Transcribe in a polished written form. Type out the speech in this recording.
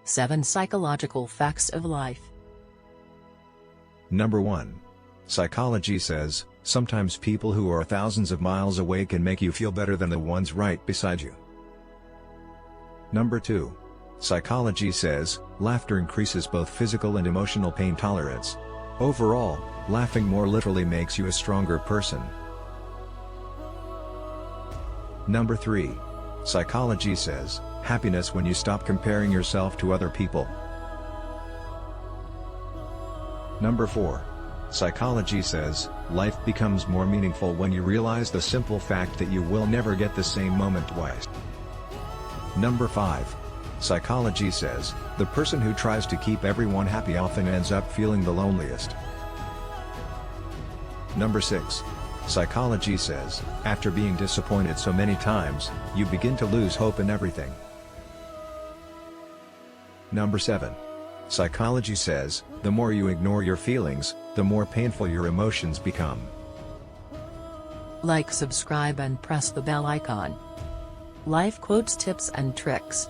7 Psychological Facts of Life. Number 1. Psychology says, sometimes people who are thousands of miles away can make you feel better than the ones right beside you. Number 2. Psychology says, laughter increases both physical and emotional pain tolerance. Overall, laughing more literally makes you a stronger person. Number 3. Psychology says, happiness when you stop comparing yourself to other people. Number 4. Psychology says, life becomes more meaningful when you realize the simple fact that you will never get the same moment twice. Number 5. Psychology says, the person who tries to keep everyone happy often ends up feeling the loneliest. Number 6. Psychology says, after being disappointed so many times, you begin to lose hope in everything. Number 7. Psychology says, the more you ignore your feelings, the more painful your emotions become. Like, subscribe and press the bell icon. Life quotes, tips and tricks.